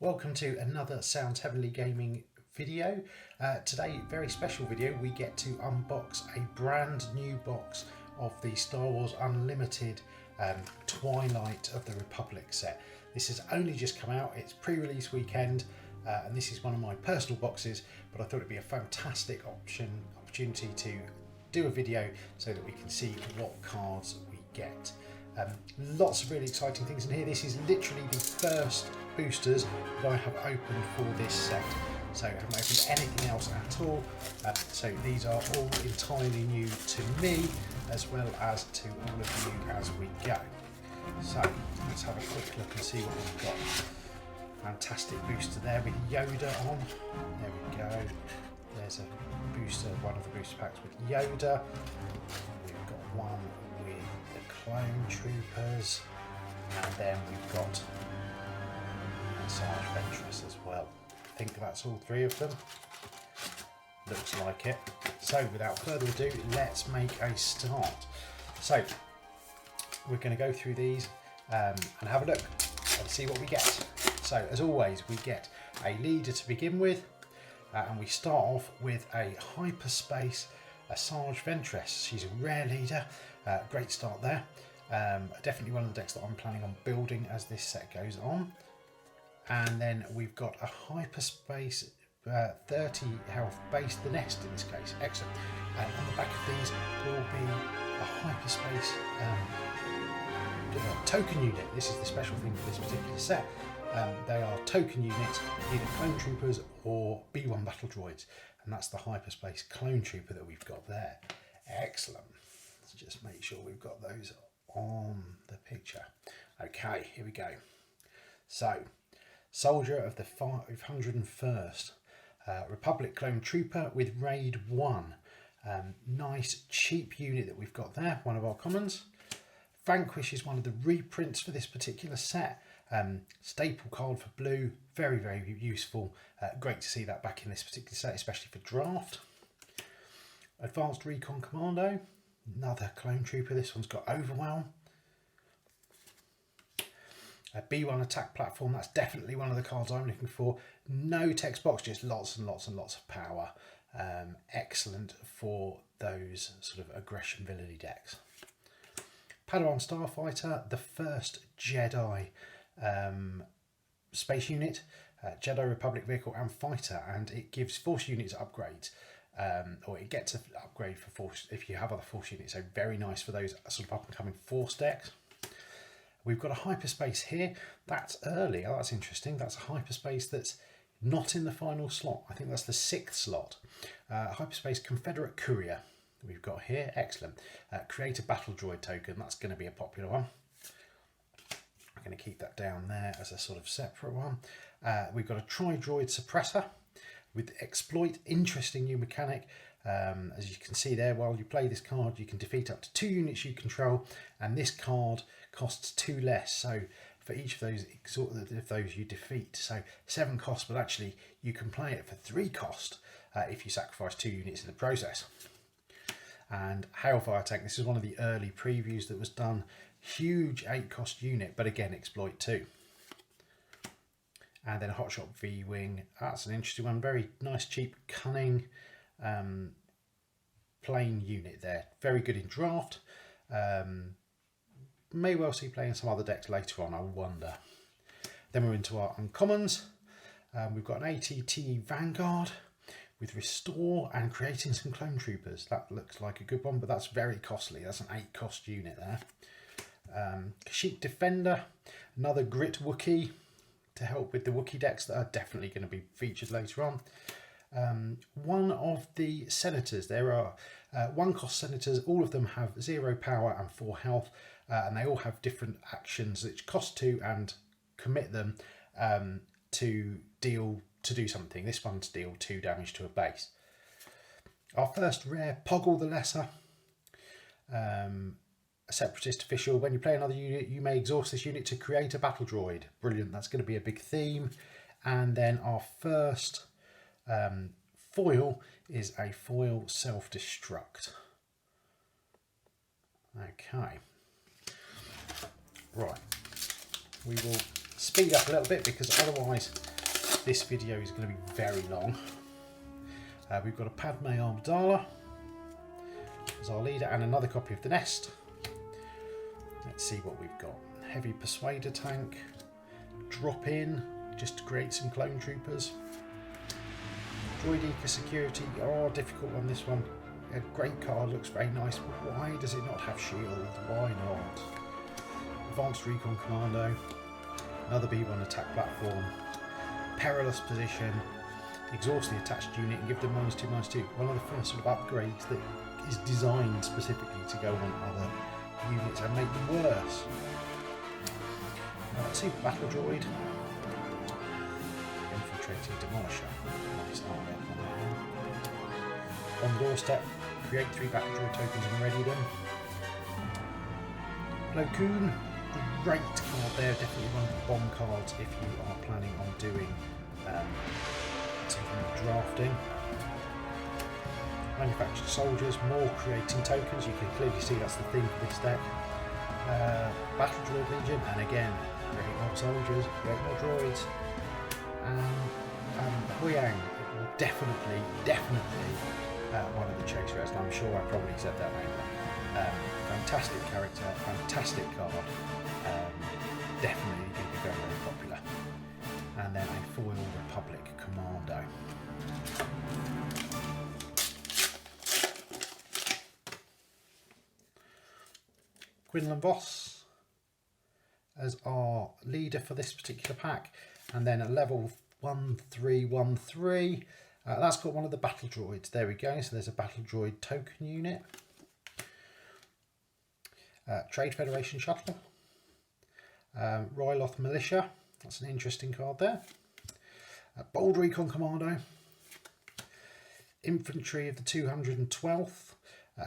Welcome to another Sounds Heavenly Gaming video. Today, very special video, we get to unbox a brand new box of the Star Wars Unlimited Twilight of the Republic set. This has only just come out, it's pre-release weekend, and this is one of my personal boxes, but I thought it'd be a fantastic opportunity to do a video so that we can see what cards we get. Lots of really exciting things in here. This is literally the first boosters that I have opened for this set, so I haven't opened anything else at all. So these are all entirely new to me as well as to all of you as we go. So let's have a quick look and see what we've got. Fantastic booster there with Yoda on. There we go. There's a booster, one of the booster packs with Yoda. We've got one with the Clone Troopers, and then we've got Sarge Ventress as well. I think that's all three of them. Looks like it. So without further ado, let's make a start. So we're going to go through these and have a look and see what we get. So as always, we get a leader to begin with, and we start off with a hyperspace Sarge Ventress. She's a rare leader. Great start there. Definitely one of the decks that I'm planning on building as this set goes on. And then we've got a hyperspace 30 health base, the next in this case. Excellent. And on the back of these will be a hyperspace token unit. This is the special thing for this particular set. They are token units, either Clone Troopers or B1 Battle Droids, and that's the hyperspace Clone Trooper that we've got there. Excellent. Let's just make sure we've got those on the picture. Okay, here we go. So, Soldier of the 501st Republic Clone Trooper with Raid 1. Nice cheap unit that we've got there, one of our commons. Vanquish is one of the reprints for this particular set. Staple card for blue, very, very useful. Great to see that back in this particular set, especially for draft. Advanced Recon Commando, another Clone Trooper. This one's got Overwhelm. A B1 attack platform, that's definitely one of the cards I'm looking for. No text box, just lots and lots and lots of power. Excellent for those sort of aggression villainy decks. Padawan Starfighter, the first Jedi space unit, Jedi Republic vehicle and fighter, and it gives Force units upgrades, or it gets an upgrade for Force if you have other Force units, so very nice for those sort of up and coming Force decks. We've got a hyperspace here, that's early, oh, that's interesting, that's a hyperspace that's not in the final slot, I think that's the 6th slot. Hyperspace Confederate Courier we've got here, excellent. Create a Battle Droid token, that's going to be a popular one. I'm going to keep that down there as a sort of separate one. We've got a Tri-Droid Suppressor with Exploit, interesting new mechanic. As you can see there, while you play this card, you can defeat up to 2 units you control, and this card costs 2 less. So for each of those you defeat, so 7 cost, but actually you can play it for 3 cost if you sacrifice 2 units in the process. And Hailfire Tank, this is one of the early previews that was done. Huge 8 cost unit, but again Exploit 2. And then Hotshot V-Wing, that's an interesting one, very nice, cheap, cunning plain unit there. Very good in draft. May well see playing some other decks later on, I wonder. Then we're into our uncommons. We've got an ATT Vanguard with Restore and creating some Clone Troopers. That looks like a good one, but that's very costly. That's an 8 cost unit there. Kashyyyk Defender, another Grit Wookiee to help with the Wookiee decks that are definitely going to be featured later on. One of the Senators, there are 1 cost Senators, all of them have 0 power and 4 health, and they all have different actions which cost 2 and commit them to do something. This one's deal 2 damage to a base. Our first rare, Poggle the Lesser, a Separatist official. When you play another unit, you may exhaust this unit to create a battle droid. Brilliant, that's going to be a big theme. And then our first foil is a foil self-destruct. Okay, right, we will speed up a little bit because otherwise this video is going to be very long. We've got a Padme Amidala as our leader and another copy of the Nest. Let's see what we've got. Heavy Persuader tank, drop in just to create some clone troopers. Droid Eco Security, difficult on this one. A great card, looks very nice, but why does it not have shield? Why not? Advanced Recon Commando, another B1 attack platform, perilous position, exhaust the attached unit and give them -2/-2. One of the first sort of upgrades that is designed specifically to go on other units and make them worse. Let's see, Battle Droid, Infiltrating Demolisher, nice artwork on that one. On the doorstep, create 3 Battle Droid tokens and ready them. Plo Koon, great card there, definitely one of the bomb cards if you are planning on doing something like drafting. Manufactured Soldiers, more creating tokens, you can clearly see that's the theme for this deck. Battle Droid Legion, and again, create more soldiers, create more droids. And Huyang, definitely one of the chasers, and I'm sure I probably said that name wrong. Fantastic character, fantastic card, definitely going to be very, very popular. And then a foil Republic Commando. Quinlan Voss as our leader for this particular pack, and then a level 1313. That's got one of the battle droids. There we go. So there's a battle droid token unit. Trade Federation Shuttle. Ryloth Militia. That's an interesting card there. Bold Recon Commando. Infantry of the 212th.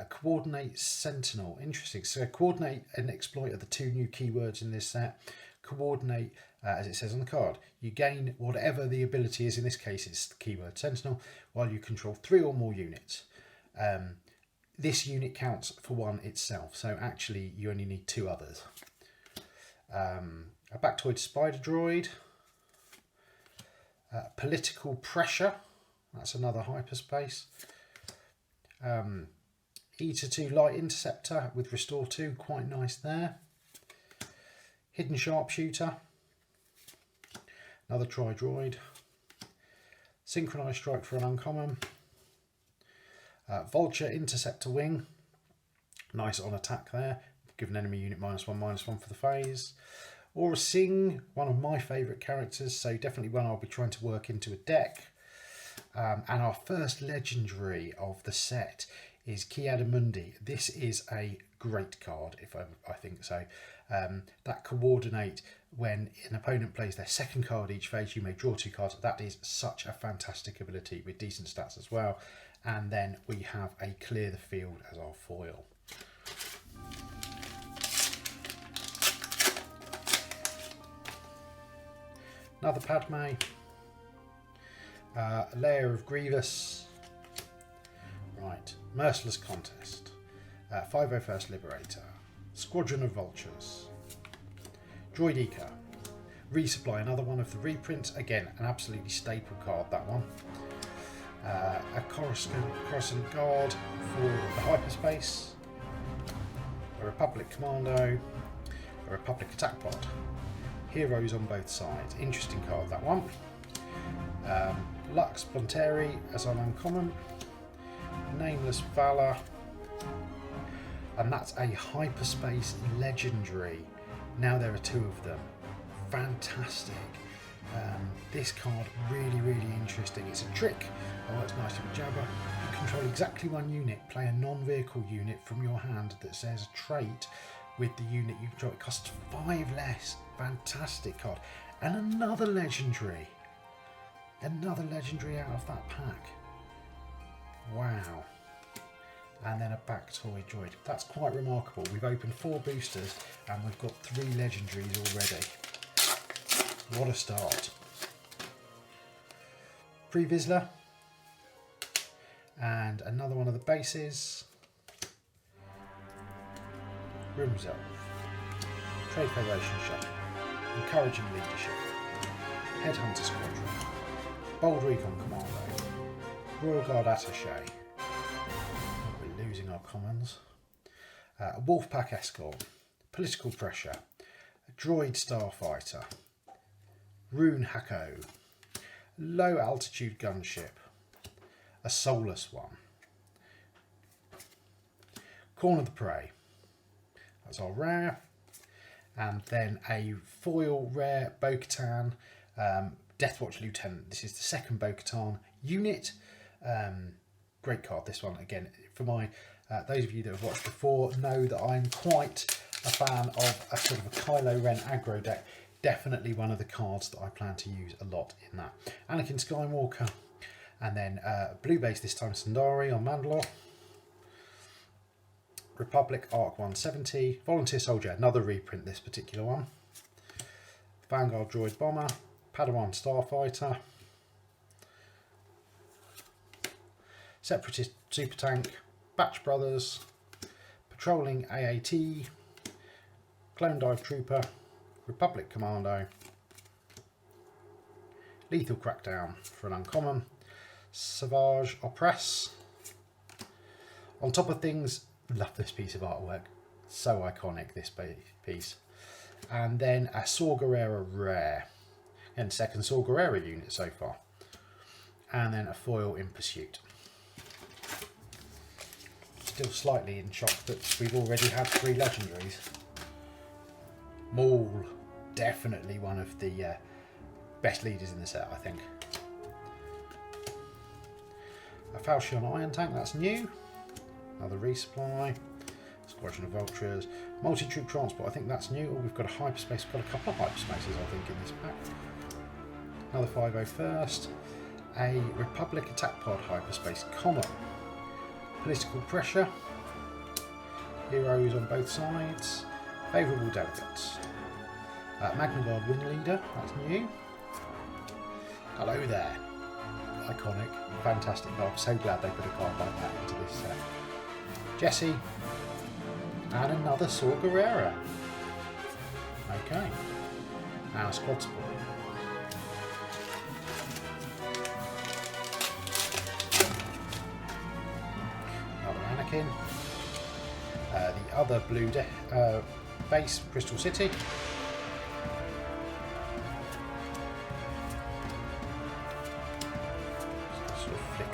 Coordinate Sentinel. Interesting. So coordinate and exploit are the 2 new keywords in this set. Coordinate, as it says on the card, you gain whatever the ability is. In this case, it's the keyword Sentinel, while you control 3 or more units. This unit counts for 1 itself, so actually you only need 2 others. A Bactoid Spider Droid. Political Pressure. That's another hyperspace. E-2 Light Interceptor with Restore 2, quite nice there. Hidden Sharpshooter, another Tri-Droid. Synchronized Strike for an uncommon. Vulture Interceptor Wing, nice on attack there, give an enemy unit -1/-1 for the phase. Aura Singh, one of my favourite characters, so definitely one I'll be trying to work into a deck. And our first legendary of the set is Ki-Adi-Mundi. This is a great card, if I think so. That coordinate, when an opponent plays their second card each phase, you may draw 2 cards. That is such a fantastic ability with decent stats as well. And then we have a Clear the Field as our foil. Another Padme. A Layer of Grievous. Right, Merciless Contest. 501st Liberator. Squadron of Vultures. Droid Eco. Resupply, another one of the reprints. Again, an absolutely staple card, that one. A Coruscant Guard for the hyperspace. A Republic Commando. A Republic Attack Pod. Heroes on both sides. Interesting card, that one. Lux Bonteri as an uncommon. Nameless Valor. And that's a hyperspace legendary. Now there are 2 of them. Fantastic. This card really interesting. It's a trick. It works nicely with Jabba. You control exactly 1 unit. Play a non-vehicle unit from your hand that says a trait with the unit you control. It costs 5 less. Fantastic card. And another legendary. Another legendary out of that pack. Wow. And then a Bactoid Droid. That's quite remarkable. We've opened 4 boosters and we've got 3 legendaries already. What a start. Pre-Vizsla. And another one of the bases. Rimzelf. Trade Federation Shuttle. Encouraging Leadership, Headhunter Squadron, Bold Recon Commando, Royal Guard Attaché, we're losing our commons, Wolfpack Escort, Political Pressure, Droid Starfighter, Rune Hako, Low Altitude Gunship, a Soulless one, Corn of the Prey, that's our rare, and then a foil rare Bo-Katan, Deathwatch Lieutenant. This is the second Bo-Katan unit. Great card, this one. Again, for my those of you that have watched before know that I'm quite a fan of a sort of a Kylo Ren aggro deck. Definitely one of the cards that I plan to use a lot in that. Anakin Skywalker, and then blue base this time Sundari on Mandalore. Republic Arc 170, Volunteer Soldier, another reprint this particular one. Vanguard Droid Bomber, Padawan Starfighter, Separatist Super Tank, Batch Brothers, Patrolling AAT, Clone Dive Trooper, Republic Commando, Lethal Crackdown for an uncommon, Savage Oppress. On top of things, love this piece of artwork, so iconic, this piece. And then a Saw Gerrera rare, and second Saw Gerrera unit so far. And then a foil In Pursuit. Still slightly in shock that we've already had 3 legendaries. Maul, definitely one of the best leaders in the set, I think. A Falchion Iron Tank, that's new. Another resupply. Squadron of Vultures. Multi-troop transport, I think that's new. Oh, we've got a hyperspace. We've got a couple of hyperspaces, I think, in this pack. Another 501st. A Republic Attack Pod hyperspace common. Political Pressure. Heroes on both sides. Favourable Delegates. Magna Guard Wing Leader, that's new. Hello there. Iconic. Fantastic. I'm so glad they put a card like that into this set. Jesse, and another Saw Gerrera. Okay, and a squad support. Another Anakin. The other blue base, Crystal City.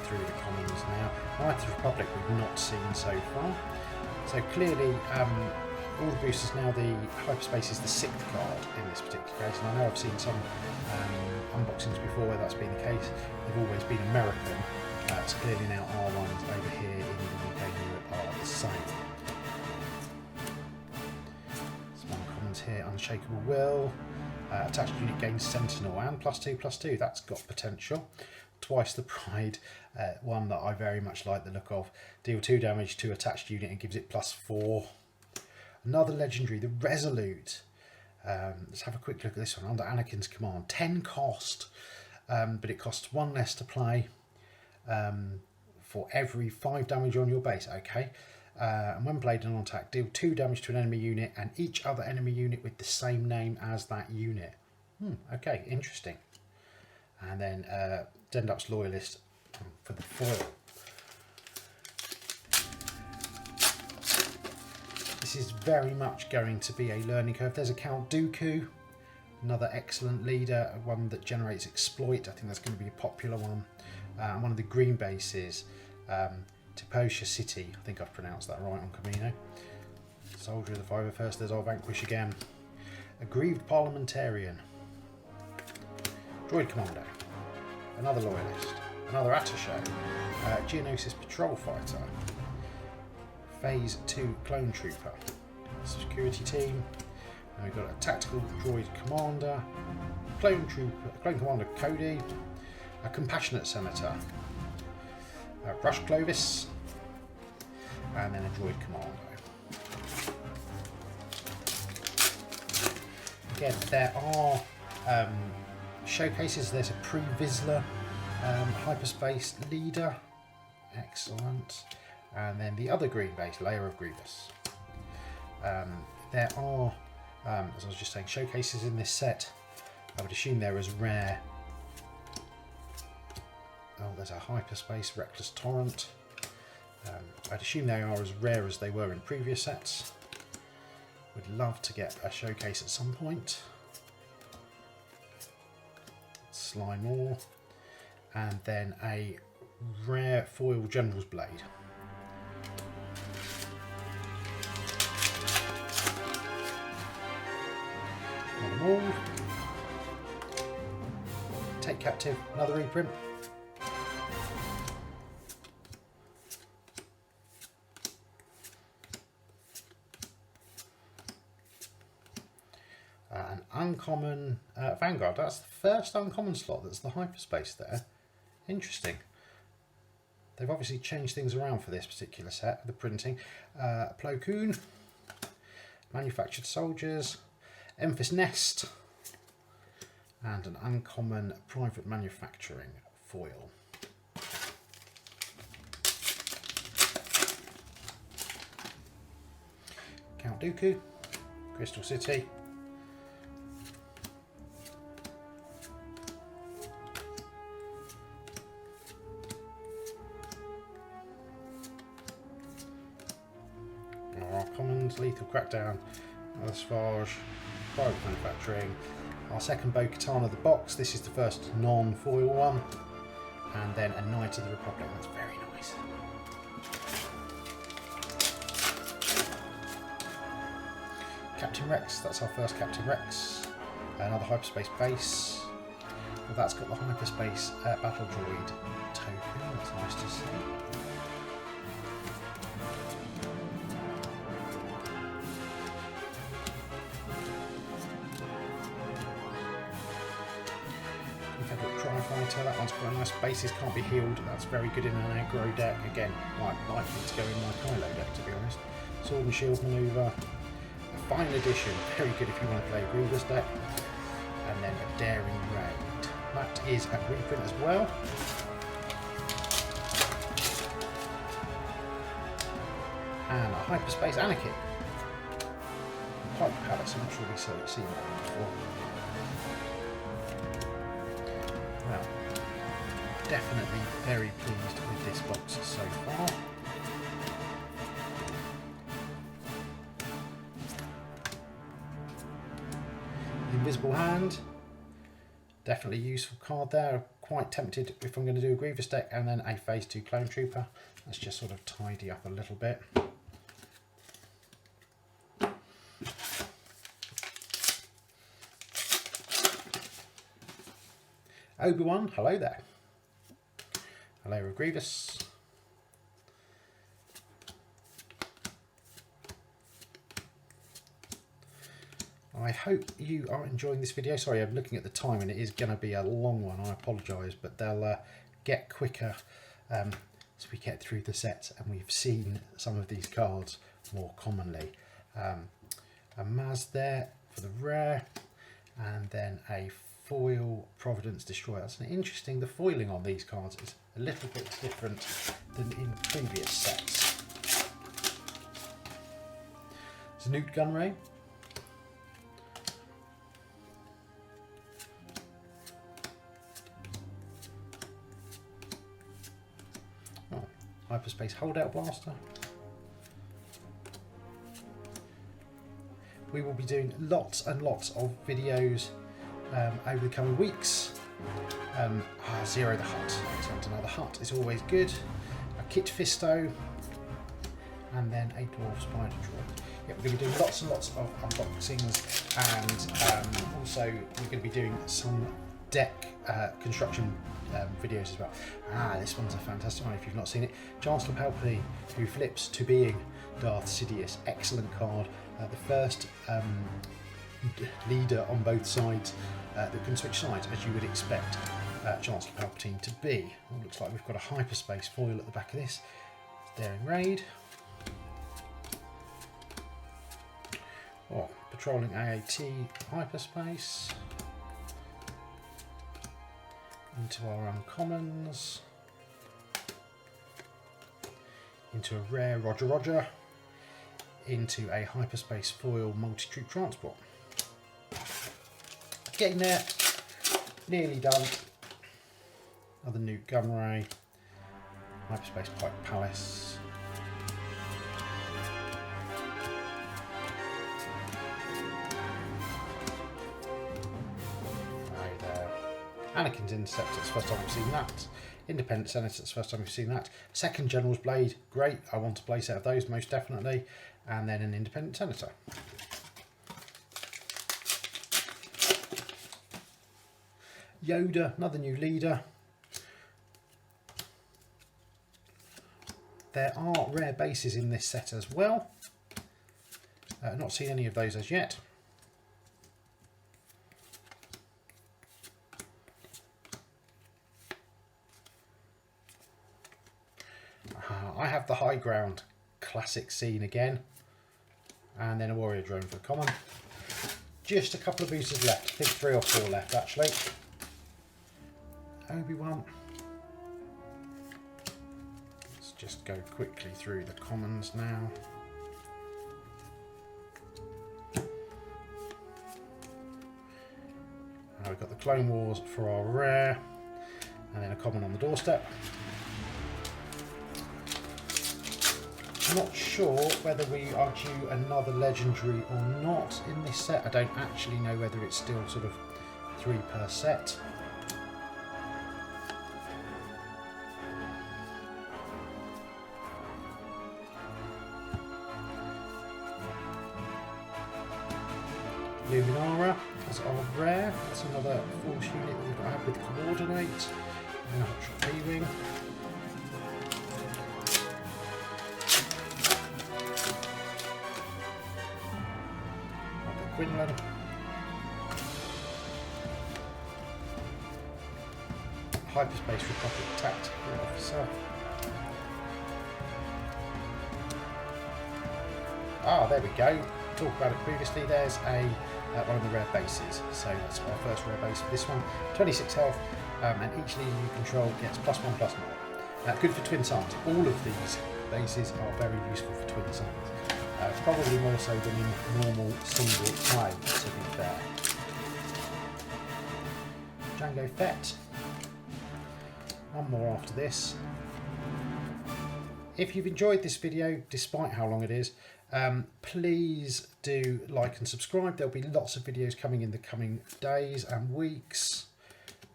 Through the commons now. Knights of the Republic we've not seen so far. So clearly all the boosters now, the hyperspace is the 6th card in this particular case, and I know I've seen some unboxings before where that's been the case. They've always been American, so clearly now our ones over here in the UK and Europe are the same. Some uncommons here, Unshakable Will, attached unit gains Sentinel and +2/+2, that's got potential. Twice the Pride, one that I very much like the look of. Deal 2 damage to attached unit and gives it +4. Another legendary, the Resolute. Let's have a quick look at this one. Under Anakin's command, 10 cost, but it costs 1 less to play for every 5 damage on your base. Okay, and when played on attack, deal 2 damage to an enemy unit and each other enemy unit with the same name as that unit. Okay, interesting. And then Dendup's Loyalist for the foil. This is very much going to be a learning curve. There's a Count Dooku, another excellent leader, one that generates exploit. I think that's going to be a popular one. One of the green bases, Teposha City. I think I've pronounced that right on Camino. Soldier of the 501st, there's our Vanquish again. Aggrieved Parliamentarian. Droid Commando. Another Loyalist. Another Attaché. Geonosis Patrol Fighter. Phase 2 Clone Trooper. Security Team. And we've got a Tactical Droid Commander. Clone Commander Cody. A Compassionate Senator. Rush Clovis. And then a Droid Commando. Again, there are showcases. There's a Pre-Vizsla hyperspace leader, excellent, and then the other green base, Layer of Grievous. There are As I was just saying, showcases in this set, I would assume they're as rare. Oh, there's a hyperspace reckless torrent. I'd assume they are as rare as they were in previous sets. Would love to get a showcase at some point. Slime Ore, and then a rare foil General's Blade. Another mold. Take Captive, another reprint. An uncommon Vanguard. That's the first uncommon slot. That's the hyperspace there. Interesting. They've obviously changed things around for this particular set, the printing. Plo Koon, Manufactured Soldiers, Emphis Nest, and an uncommon Private Manufacturing foil. Count Dooku, Crystal City, our commons, Lethal Crackdown, Asfage, Private Manufacturing, our second Bo-Katan of the box. This is the first non-foil one, and then a Knight of the Republic. That's very nice. Captain Rex, that's our first Captain Rex. Another hyperspace base. Well, that's got the hyperspace battle droid token. That's nice to see. Fighter, that one's quite nice. Bases can't be healed. That's very good in an aggro deck. Again, quite likely to go in my Kylo deck, to be honest. Sword and Shield Maneuver. A fine edition. Very good if you want to play a Grievous deck. And then a Daring Raid. That is a reprint as well. And a Hyperspace Anakin. Pipe Palace. I'm not sure we've seen that one before. Well, definitely very pleased with this box so far. The Invisible Hand, definitely a useful card there. Quite tempted if I'm going to do a Grievous deck, and then a Phase 2 Clone Trooper. Let's just sort of tidy up a little bit. Obi-Wan, hello there. Hello, Grievous. I hope you are enjoying this video. Sorry, I'm looking at the time and it is going to be a long one. I apologise, but they'll get quicker as we get through the set and we've seen some of these cards more commonly. A Maz there for the rare, and then a foil Providence Destroyer. That's an interesting. The foiling on these cards is a little bit different than in previous sets. Newt Gunray. Oh, Hyperspace Holdout Blaster. We will be doing lots and lots of videos over the coming weeks. Zero the Hut. Excellent. Another Hut is always good. A Kit Fisto, and then a Dwarf Spider Droid. Yeah, we're going to be doing lots and lots of unboxings, and also we're going to be doing some deck construction videos as well. This one's a fantastic one if you've not seen it. Chancellor Palpatine, who flips to being Darth Sidious. Excellent card. The first leader on both sides that can switch sides, as you would expect Chancellor Palpatine to be. Well, looks like we've got a hyperspace foil at the back of this. Daring Raid. Oh, patrolling AAT hyperspace. Into our uncommons. Into a rare Roger Roger. Into a hyperspace foil multi-troop transport. getting there. Nearly done. Another new Gunray. Hyperspace Pike Palace. Right there. Anakin's Interceptor, it's the first time we've seen that. Independent Senator, it's the first time we've seen that. Second General's Blade, great. I want a play set of those, most definitely. And then an Independent Senator. Yoda, another new leader. There are rare bases in this set as well. Not seen any of those as yet. I have the High Ground classic scene again. And then a Warrior Drone for common. Just a couple of boosters left. I think 3 or 4 left actually. Obi-Wan. Let's just go quickly through the commons now. We've got the Clone Wars for our rare, and then a common on the doorstep. I'm not sure whether we are due another legendary or not in this set. I don't actually know whether it's still sort of 3 per set. Luminara as our rare. That's another force unit that we've got to have with Coordinate. And a Hot Shot B-Wing. Quinlan. Hyperspace Republic Tactical Officer. Ah, there we go. Talked about it previously. There's a one of the rare bases. So that's our first rare base for this one. 26 health, and each leader you control gets +1/+1. Good for twin suns. All of these bases are very useful for twin suns. Probably more so than in normal single play, to be fair. Jango Fett. One more after this. If you've enjoyed this video, despite how long it is, please do like and subscribe. There'll be lots of videos coming in the coming days and weeks.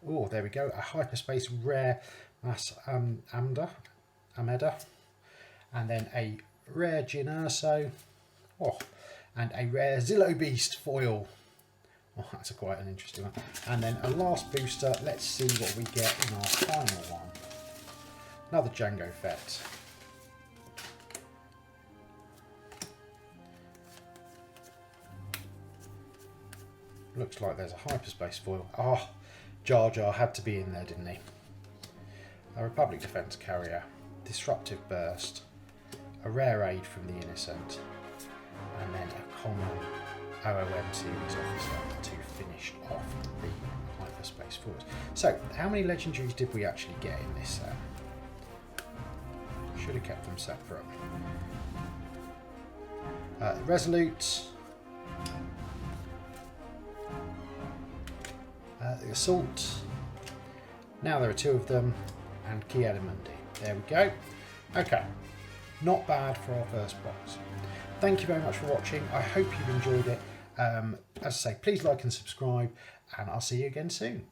Oh, there we go. A hyperspace rare. That's Ameda. And then a rare Jyn Erso. Oh, and a rare Zillo Beast foil. Oh, that's quite an interesting one. And then a last booster. Let's see what we get in our final one. Another Jango Fett. Looks like there's a hyperspace foil. Oh, Jar Jar had to be in there, didn't he? A Republic Defense Carrier. Disruptive Burst. A rare aid from the Innocent. And then a common OOM series officer to finish off the hyperspace force. So, how many legendaries did we actually get in this set? Should have kept them separate. Resolute. The Assault. Now there are 2 of them. And Ki-Adi-Mundi. There we go. Okay. Not bad for our first box. Thank you very much for watching. I hope you've enjoyed it. As I say, please like and subscribe, and I'll see you again soon.